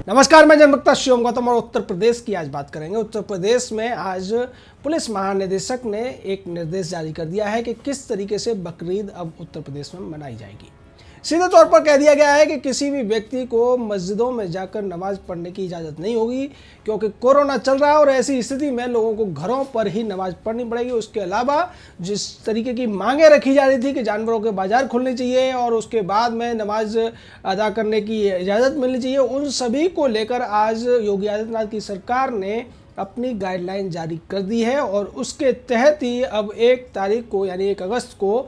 नमस्कार, मैं जनभक्ता शिवम गौतम और उत्तर प्रदेश की आज बात करेंगे। उत्तर प्रदेश में आज पुलिस महानिदेशक ने एक निर्देश जारी कर दिया है कि किस तरीके से बकरीद अब उत्तर प्रदेश में मनाई जाएगी। सीधे तौर पर कह दिया गया है कि किसी भी व्यक्ति को मस्जिदों में जाकर नमाज पढ़ने की इजाज़त नहीं होगी, क्योंकि कोरोना चल रहा है और ऐसी स्थिति में लोगों को घरों पर ही नमाज पढ़नी पड़ेगी। उसके अलावा जिस तरीके की मांगें रखी जा रही थी कि जानवरों के बाजार खुलने चाहिए और उसके बाद में नमाज अदा करने की इजाज़त मिलनी चाहिए, उन सभी को लेकर आज योगी आदित्यनाथ की सरकार ने अपनी गाइडलाइन जारी कर दी है और उसके तहत ही अब 1 तारीख को यानी 1 अगस्त को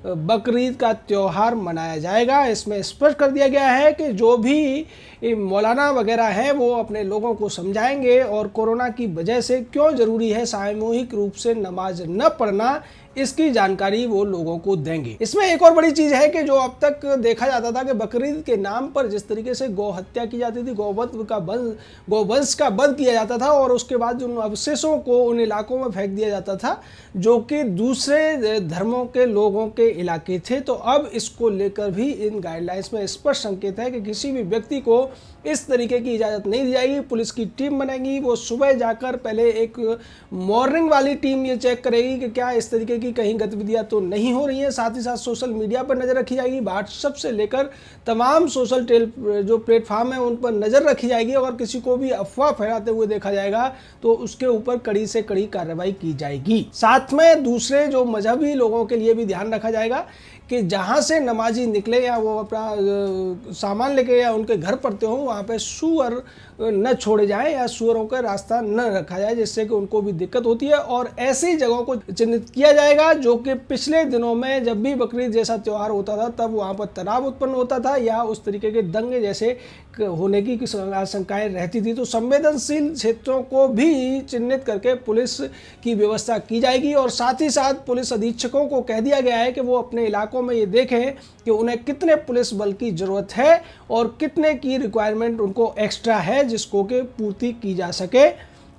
बकरीद का त्यौहार मनाया जाएगा। इसमें स्पष्ट कर दिया गया है कि जो भी मौलाना वगैरह हैं वो अपने लोगों को समझाएंगे और कोरोना की वजह से क्यों ज़रूरी है सामूहिक रूप से नमाज न पढ़ना, इसकी जानकारी वो लोगों को देंगे। इसमें एक और बड़ी चीज़ है कि जो अब तक देखा जाता था कि बकरीद के नाम पर जिस तरीके से गौ हत्या की जाती थी, गोवंश का वध किया जाता था और उसके बाद उन अवशेषों को उन इलाकों में फेंक दिया जाता था जो कि दूसरे धर्मों के लोगों के इलाके थे। तो अब इसको लेकर भी इन गाइडलाइंस में स्पष्ट संकेत है कि किसी भी व्यक्ति को इस तरीके की इजाज़त नहीं दी जाएगी। पुलिस की टीम बनेगी, वो सुबह जाकर पहले एक मॉर्निंग वाली टीम ये चेक करेगी कि क्या इस तरीके की कहीं गतिविधियां तो नहीं हो रही हैं। साथ ही साथ सोशल मीडिया पर नज़र रखी जाएगी, व्हाट्सएप से लेकर तमाम सोशल जो प्लेटफॉर्म है उन पर नज़र रखी जाएगी। अगर किसी को भी अफवाह फैलाते हुए देखा जाएगा तो उसके ऊपर कड़ी से कड़ी कार्रवाई की जाएगी। साथ में दूसरे जो मजहबी लोगों के लिए भी ध्यान रखा जाएगा कि जहाँ से नमाजी निकले या वो अपना सामान लेके या उनके घर पड़ते हों, वहाँ पे सूअर न छोड़े जाएं या सूअरों का रास्ता न रखा जाए, जिससे कि उनको भी दिक्कत होती है। और ऐसी जगहों को चिन्हित किया जाएगा जो कि पिछले दिनों में जब भी बकरीद जैसा त्यौहार होता था तब वहाँ पर तनाव उत्पन्न होता था या उस तरीके के दंगे जैसे होने की आशंकाएं रहती थी। तो संवेदनशील क्षेत्रों को भी चिन्हित करके पुलिस की व्यवस्था की जाएगी और साथ ही साथ पुलिस अधीक्षकों को कह दिया गया है कि वो अपने इलाकों में ये देखें कि उन्हें कितने पुलिस बल की ज़रूरत है और कितने की रिक्वायरमेंट उनको एक्स्ट्रा है जिसको कि पूर्ति की जा सके।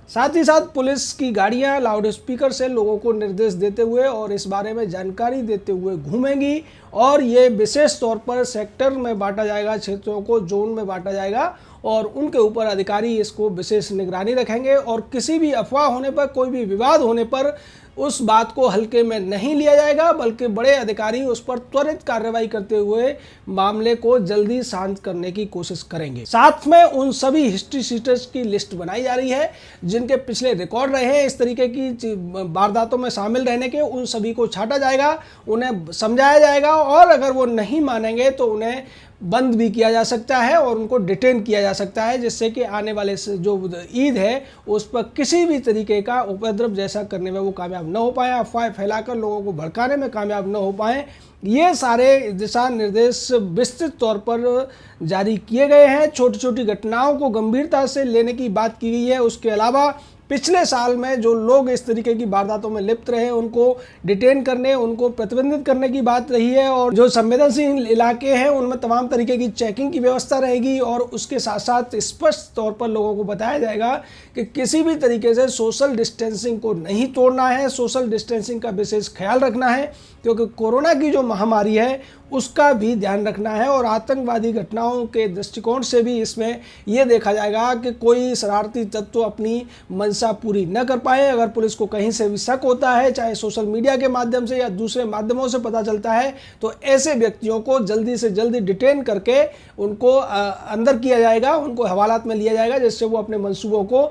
साथ ही साथ पुलिस की गाड़ियां लाउड स्पीकर से लोगों को निर्देश देते हुए और इस बारे में जानकारी देते हुए घूमेंगी और ये विशेष तौर पर सेक्टर में बांटा जाएगा, क्षेत्रों को जोन में बांटा जाएगा और उनके ऊपर अधिकारी इसको विशेष निगरानी रखेंगे और किसी भी अफवाह होने पर, कोई भी विवाद होने पर उस बात को हल्के में नहीं लिया जाएगा, बल्कि बड़े अधिकारी उस पर त्वरित कार्रवाई करते हुए मामले को जल्दी शांत करने की कोशिश करेंगे। साथ में उन सभी हिस्ट्री शीटर्स की लिस्ट बनाई जा रही है जिनके पिछले रिकॉर्ड रहे हैं इस तरीके की वारदातों में शामिल रहने के, उन सभी को छांटा जाएगा, उन्हें समझाया जाएगा और अगर वो नहीं मानेंगे तो उन्हें बंद भी किया जा सकता है और उनको डिटेन किया जा सकता है, जिससे कि आने वाले जो ईद है उस पर किसी भी तरीके का उपद्रव जैसा करने में वो कामयाब न हो पाए, अफवाह फैलाकर लोगों को भड़काने में कामयाब न हो पाए। ये सारे दिशा निर्देश विस्तृत तौर पर जारी किए गए हैं। छोटी छोटी घटनाओं को गंभीरता से लेने की बात की गई है। उसके अलावा पिछले साल में जो लोग इस तरीके की वारदातों में लिप्त रहे उनको डिटेन करने, उनको प्रतिबंधित करने की बात रही है और जो संवेदनशील इलाके हैं उनमें तमाम तरीके की चेकिंग की व्यवस्था रहेगी और उसके साथ साथ स्पष्ट तौर पर लोगों को बताया जाएगा कि किसी भी तरीके से सोशल डिस्टेंसिंग को नहीं तोड़ना है, सोशल डिस्टेंसिंग का विशेष ख्याल रखना है, क्योंकि कोरोना की जो महामारी है उसका भी ध्यान रखना है और आतंकवादी घटनाओं के दृष्टिकोण से भी इसमें यह देखा जाएगा कि कोई शरारती तत्व अपनी मंशा पूरी न कर पाए। अगर पुलिस को कहीं से भी शक होता है, चाहे सोशल मीडिया के माध्यम से या दूसरे माध्यमों से पता चलता है, तो ऐसे व्यक्तियों को जल्दी से जल्दी डिटेन करके उनको अंदर किया जाएगा, उनको हवालात में लिया जाएगा, जिससे वो अपने मंसूबों को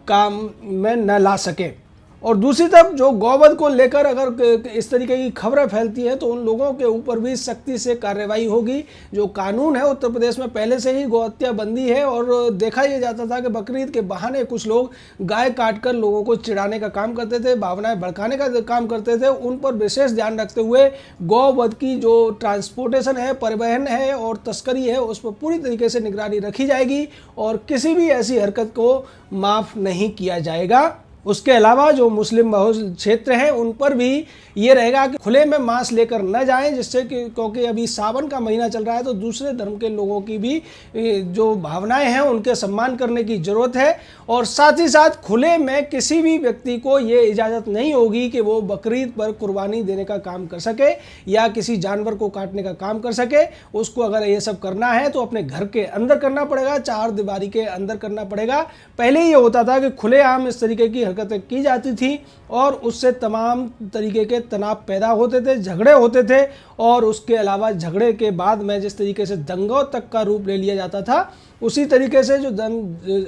काम में न ला सके। और दूसरी तरफ जो गौवध को लेकर अगर इस तरीके की खबरें फैलती हैं तो उन लोगों के ऊपर भी सख्ती से कार्रवाई होगी। जो कानून है उत्तर प्रदेश में पहले से ही गौ हत्या बंदी है और देखा यह जाता था कि बकरीद के बहाने कुछ लोग गाय काटकर लोगों को चिढ़ाने का काम करते थे, भावनाएं भड़काने का काम करते थे। उन पर विशेष ध्यान रखते हुए गौवध की जो ट्रांसपोर्टेशन है, परिवहन है और तस्करी है, उस पर पूरी तरीके से निगरानी रखी जाएगी और किसी भी ऐसी हरकत को माफ़ नहीं किया जाएगा। उसके अलावा जो मुस्लिम बहुल क्षेत्र हैं उन पर भी ये रहेगा कि खुले में मांस लेकर न जाएं, जिससे कि क्योंकि अभी सावन का महीना चल रहा है तो दूसरे धर्म के लोगों की भी जो भावनाएं हैं उनके सम्मान करने की ज़रूरत है। और साथ ही साथ खुले में किसी भी व्यक्ति को ये इजाज़त नहीं होगी कि वो बकरीद पर कुर्बानी देने का काम कर सके या किसी जानवर को काटने का काम कर सके। उसको अगर ये सब करना है तो अपने घर के अंदर करना पड़ेगा, चार दीवारी के अंदर करना पड़ेगा। पहले ये होता था कि खुलेआम इस तरीके की हरकतें की जाती थी और उससे तमाम तरीके के तनाव पैदा होते थे, झगड़े होते थे, और उसके अलावा झगड़े के बाद में जिस तरीके से दंगों तक का रूप ले लिया जाता था, उसी तरीके से जो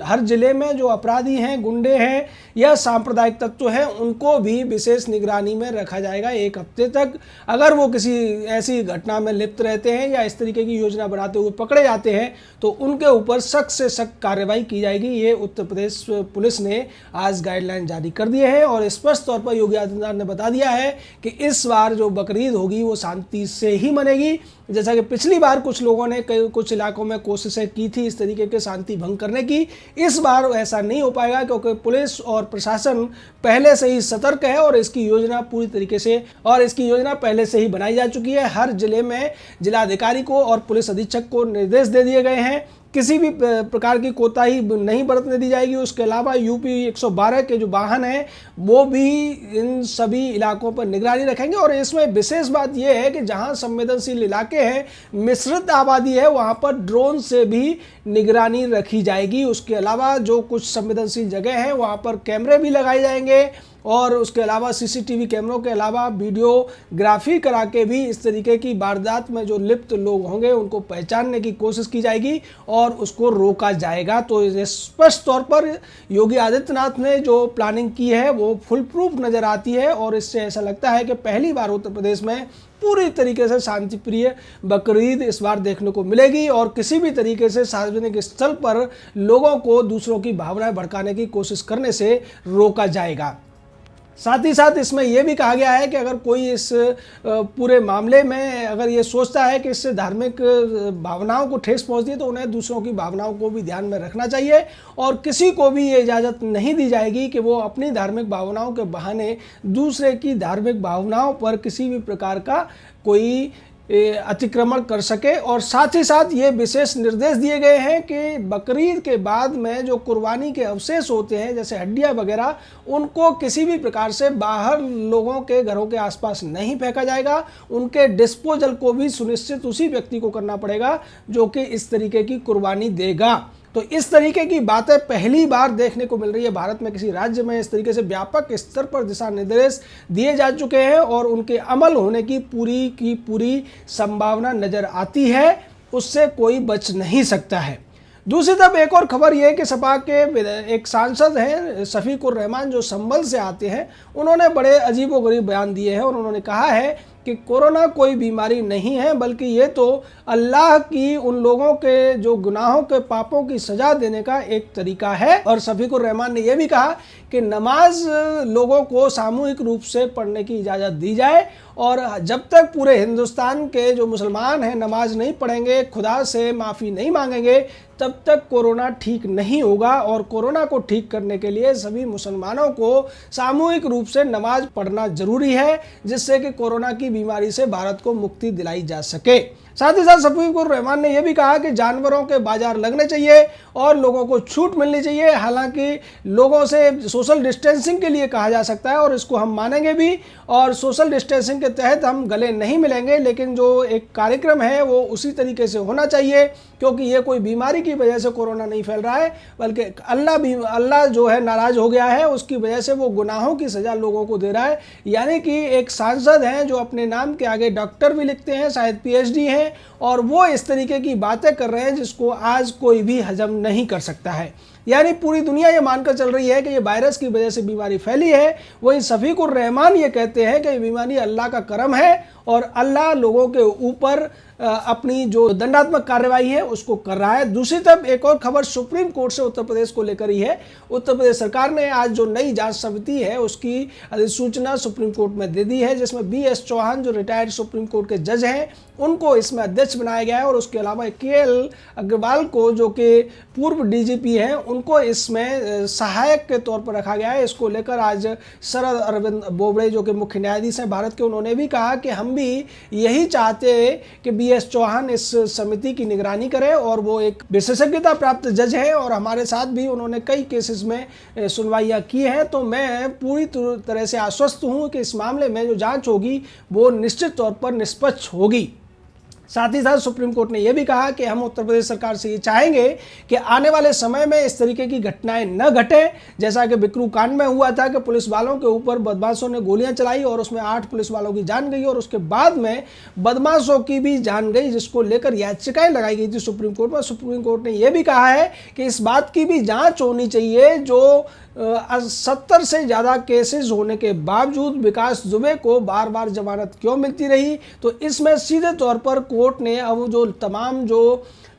हर जिले में जो अपराधी हैं, गुंडे हैं या सांप्रदायिक तत्व हैं, उनको भी विशेष निगरानी में रखा जाएगा 1 हफ्ते तक। अगर वो किसी ऐसी घटना में लिप्त रहते हैं या इस तरीके की योजना बनाते हुए पकड़े जाते हैं तो उनके ऊपर सख्त से सख्त कार्रवाई की जाएगी। ये उत्तर प्रदेश पुलिस ने आज गाइडलाइन जारी कर दिए हैं और स्पष्ट तौर पर योगी आदित्यनाथ ने बता दिया है कि इस बार जो बकरीद होगी वो शांति से ही मनेगी। जैसा कि पिछली बार कुछ लोगों ने कुछ इलाकों में कोशिशें की थी इस तरीके के शांति भंग करने की, इस बार ऐसा नहीं हो पाएगा क्योंकि पुलिस और प्रशासन पहले से ही सतर्क है और इसकी योजना पूरी तरीके से पहले से ही बनाई जा चुकी है। हर जिले में जिलाधिकारी को और पुलिस अधीक्षक को निर्देश दे दिए गए हैं, किसी भी प्रकार की कोताही नहीं बरतने दी जाएगी। उसके अलावा यूपी 112 के जो वाहन हैं वो भी इन सभी इलाकों पर निगरानी रखेंगे। और इसमें विशेष बात यह है कि जहां संवेदनशील इलाके हैं, मिश्रित आबादी है, वहां पर ड्रोन से भी निगरानी रखी जाएगी। उसके अलावा जो कुछ संवेदनशील जगह है वहां पर कैमरे भी लगाए जाएंगे और उसके अलावा सीसीटीवी कैमरों के अलावा वीडियोग्राफी करा के भी इस तरीके की वारदात में जो लिप्त लोग होंगे उनको पहचानने की कोशिश की जाएगी और उसको रोका जाएगा। तो स्पष्ट तौर पर योगी आदित्यनाथ ने जो प्लानिंग की है वो फुल प्रूफ नज़र आती है और इससे ऐसा लगता है कि पहली बार उत्तर प्रदेश में पूरी तरीके से शांतिप्रिय बकरीद इस बार देखने को मिलेगी और किसी भी तरीके से सार्वजनिक स्थल पर लोगों को दूसरों की भावनाएं भड़काने की कोशिश करने से रोका जाएगा। साथ ही साथ इसमें यह भी कहा गया है कि अगर कोई इस पूरे मामले में अगर ये सोचता है कि इससे धार्मिक भावनाओं को ठेस पहुंचती है तो उन्हें दूसरों की भावनाओं को भी ध्यान में रखना चाहिए और किसी को भी ये इजाज़त नहीं दी जाएगी कि वो अपनी धार्मिक भावनाओं के बहाने दूसरे की धार्मिक भावनाओं पर किसी भी प्रकार का कोई अतिक्रमण कर सके। और साथ ही साथ ये विशेष निर्देश दिए गए हैं कि बकरीद के बाद में जो कुर्बानी के अवशेष होते हैं जैसे हड्डियां वगैरह, उनको किसी भी प्रकार से बाहर लोगों के घरों के आसपास नहीं फेंका जाएगा। उनके डिस्पोजल को भी सुनिश्चित उसी व्यक्ति को करना पड़ेगा जो कि इस तरीके की कुर्बानी देगा। तो इस तरीके की बातें पहली बार देखने को मिल रही है भारत में। किसी राज्य में इस तरीके से व्यापक स्तर पर दिशा निर्देश दिए जा चुके हैं और उनके अमल होने की पूरी संभावना नजर आती है, उससे कोई बच नहीं सकता है। दूसरी तरफ एक और खबर यह है कि सपा के एक सांसद हैं शफीकुर रहमान जो संभल से आते हैं, उन्होंने बड़े अजीबोगरीब बयान दिए हैं और उन्होंने कहा है कि कोरोना कोई बीमारी नहीं है बल्कि ये तो अल्लाह की उन लोगों के जो गुनाहों के पापों की सजा देने का एक तरीका है। और शफीकुर रहमान ने यह भी कहा कि नमाज लोगों को सामूहिक रूप से पढ़ने की इजाज़त दी जाए और जब तक पूरे हिंदुस्तान के जो मुसलमान हैं नमाज नहीं पढ़ेंगे, खुदा से माफ़ी नहीं मांगेंगे, तब तक कोरोना ठीक नहीं होगा। और कोरोना को ठीक करने के लिए सभी मुसलमानों को सामूहिक रूप से नमाज पढ़ना जरूरी है जिससे कि कोरोना की बीमारी से भारत को मुक्ति दिलाई जा सके। साथ ही साथ शफीकुर रहमान ने यह भी कहा कि जानवरों के बाजार लगने चाहिए और लोगों को छूट मिलनी चाहिए। हालांकि लोगों से सोशल डिस्टेंसिंग के लिए कहा जा सकता है और इसको हम मानेंगे भी और सोशल डिस्टेंसिंग के तहत हम गले नहीं मिलेंगे, लेकिन जो एक कार्यक्रम है वो उसी तरीके से होना चाहिए क्योंकि ये कोई बीमारी की वजह से कोरोना नहीं फैल रहा है बल्कि अल्लाह जो है नाराज हो गया है, उसकी वजह से वो गुनाहों की सजा लोगों को दे रहा है। यानी कि एक सांसद हैं जो अपने नाम के आगे डॉक्टर भी लिखते हैं, शायद PhD हैं, और वो इस तरीके की बातें कर रहे हैं जिसको आज कोई भी हजम नहीं कर सकता है। यानी पूरी दुनिया ये मानकर चल रही है कि ये वायरस की वजह से बीमारी फैली है, वहीं शफीकुर रहमान ये कहते हैं कि ये बीमारी अल्लाह का करम है और अल्लाह लोगों के ऊपर अपनी जो दंडात्मक कार्रवाई है उसको कर रहा है। दूसरी तरफ एक और खबर सुप्रीम कोर्ट से उत्तर प्रदेश को लेकर ही है। उत्तर प्रदेश सरकार ने आज जो नई जांच समिति है उसकी अधिसूचना सुप्रीम कोर्ट में दे दी है, जिसमें BS चौहान जो रिटायर्ड सुप्रीम कोर्ट के जज हैं उनको इसमें अध्यक्ष बनाया गया है और उसके अलावा KL अग्रवाल को जो कि पूर्व DGP हैं उनको इसमें सहायक के तौर पर रखा गया है। इसको लेकर आज शरद अरविंद बोबड़े जो कि मुख्य न्यायाधीश हैं भारत के, उन्होंने भी कहा कि हम भी यही चाहते हैं कि BS चौहान इस समिति की निगरानी करें और वो एक विशेषज्ञता प्राप्त जज है और हमारे साथ भी उन्होंने कई केसेस में सुनवाइयाँ की हैं। तो मैं पूरी तरह से आश्वस्त हूँ कि इस मामले में जो जांच होगी वो निश्चित तौर पर निष्पक्ष होगी। साथ ही साथ सुप्रीम कोर्ट ने यह भी कहा कि हम उत्तर प्रदेश सरकार से ये चाहेंगे कि आने वाले समय में इस तरीके की घटनाएं न घटें, जैसा कि बिकरू कांड में हुआ था कि पुलिस वालों के ऊपर बदमाशों ने गोलियां चलाई और उसमें 8 पुलिस वालों की जान गई और उसके बाद में बदमाशों की भी जान गई, जिसको लेकर याचिकाएं लगाई गई थी सुप्रीम कोर्ट में। सुप्रीम कोर्ट ने यह भी कहा है कि इस बात की भी जाँच होनी चाहिए जो 70 से ज़्यादा केसेस होने के बावजूद विकास दुबे को बार बार जमानत क्यों मिलती रही। तो इसमें सीधे तौर पर कोर्ट ने अब जो तमाम जो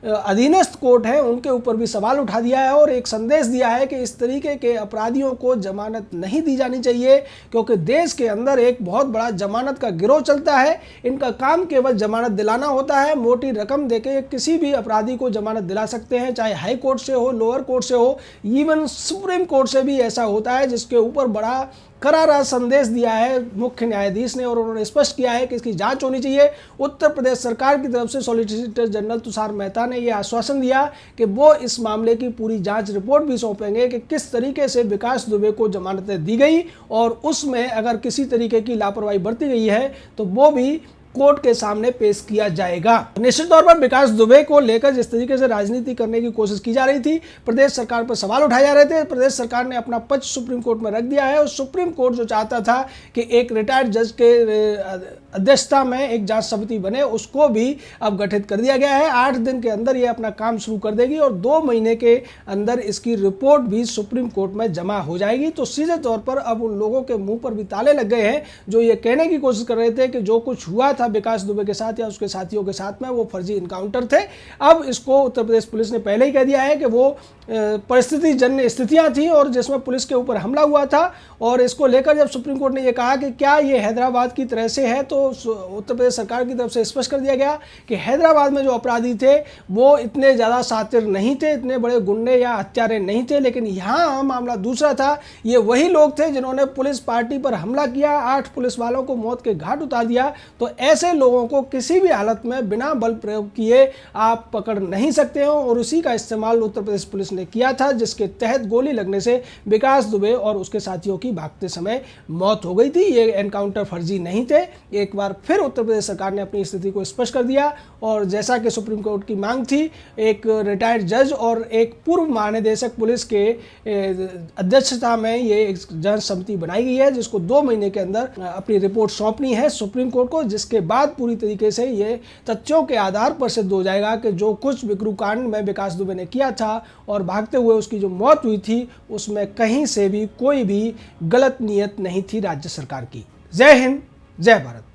अधीनस्थ कोर्ट है उनके ऊपर भी सवाल उठा दिया है और एक संदेश दिया है कि इस तरीके के अपराधियों को जमानत नहीं दी जानी चाहिए, क्योंकि देश के अंदर एक बहुत बड़ा जमानत का गिरोह चलता है। इनका काम केवल जमानत दिलाना होता है, मोटी रकम देके किसी भी अपराधी को जमानत दिला सकते हैं, चाहे हाई कोर्ट से हो, लोअर कोर्ट से हो, इवन सुप्रीम कोर्ट से भी ऐसा होता है, जिसके ऊपर बड़ा करारा संदेश दिया है मुख्य न्यायाधीश ने और उन्होंने स्पष्ट किया है कि इसकी जांच होनी चाहिए। उत्तर प्रदेश सरकार की तरफ से सॉलिसिटर जनरल तुषार मेहता ने यह आश्वासन दिया कि वो इस मामले की पूरी जांच रिपोर्ट भी सौंपेंगे कि किस तरीके से विकास दुबे को जमानतें दी गई और उसमें अगर किसी तरीके की लापरवाही बरती गई है तो वो भी कोर्ट के सामने पेश किया जाएगा। निश्चित तौर पर विकास दुबे को लेकर जिस तरीके से राजनीति करने की कोशिश की जा रही थी, प्रदेश सरकार पर सवाल उठाए जा रहे थे, प्रदेश सरकार ने अपना पक्ष सुप्रीम कोर्ट में रख दिया है और सुप्रीम कोर्ट जो चाहता था कि एक रिटायर्ड जज के अध्यक्षता में एक जांच समिति बने, उसको भी अब गठित कर दिया गया है। 8 दिन के अंदर ये अपना काम शुरू कर देगी और 2 महीने के अंदर इसकी रिपोर्ट भी सुप्रीम कोर्ट में जमा हो जाएगी। तो सीधे तौर पर अब उन लोगों के मुंह पर भी ताले लग गए हैं जो ये कहने की कोशिश कर रहे थे कि जो कुछ हुआ था विकास दुबे के साथ या उसके साथियों के साथ में वो फर्जी इनकाउंटर थे। अब इसको उत्तर प्रदेश पुलिस ने पहले ही कह दिया है कि वो परिस्थिति जन्य स्थितियां थी और जिसमें पुलिस के ऊपर हमला हुआ था। और इसको लेकर जब सुप्रीम कोर्ट ने यह कहा कि क्या ये हैदराबाद की तरह से है, तो उत्तर प्रदेश सरकार की तरफ से स्पष्ट कर दिया गया कि हैदराबाद में जो अपराधी थे वो इतने ज़्यादा शातिर नहीं थे, इतने बड़े गुंडे या हत्यारे नहीं थे, लेकिन यहाँ मामला दूसरा था। ये वही लोग थे जिन्होंने पुलिस पार्टी पर हमला किया, 8 पुलिस वालों को मौत के घाट उतार दिया। तो ऐसे लोगों को किसी भी हालत में बिना बल प्रयोग किए आप पकड़ नहीं सकते हो और उसी का इस्तेमाल उत्तर प्रदेश पुलिस ने किया था, जिसके तहत गोली लगने से विकास दुबे और उसके साथियों की भागते समय मौत हो गई थी। ये एनकाउंटर फर्जी नहीं थे। एक बार फिर उत्तर प्रदेश सरकार ने अपनी स्थिति को स्पष्ट कर दिया और जैसा कि सुप्रीम कोर्ट की मांग थी, एक रिटायर्ड जज और एक पूर्व महानिदेशक पुलिस के अध्यक्षता में ये एक जांच समिति बनाई गई है, जिसको 2 महीने के अंदर अपनी रिपोर्ट सौंपनी है सुप्रीम कोर्ट को, जिसके बाद पूरी तरीके से ये तथ्यों के आधार पर सिद्ध हो जाएगा कि जो कुछ बिकरू कांड में विकास दुबे ने किया था और भागते हुए उसकी जो मौत हुई थी उसमें कहीं से भी कोई भी गलत नीयत नहीं थी राज्य सरकार की। जय हिंद, जय भारत।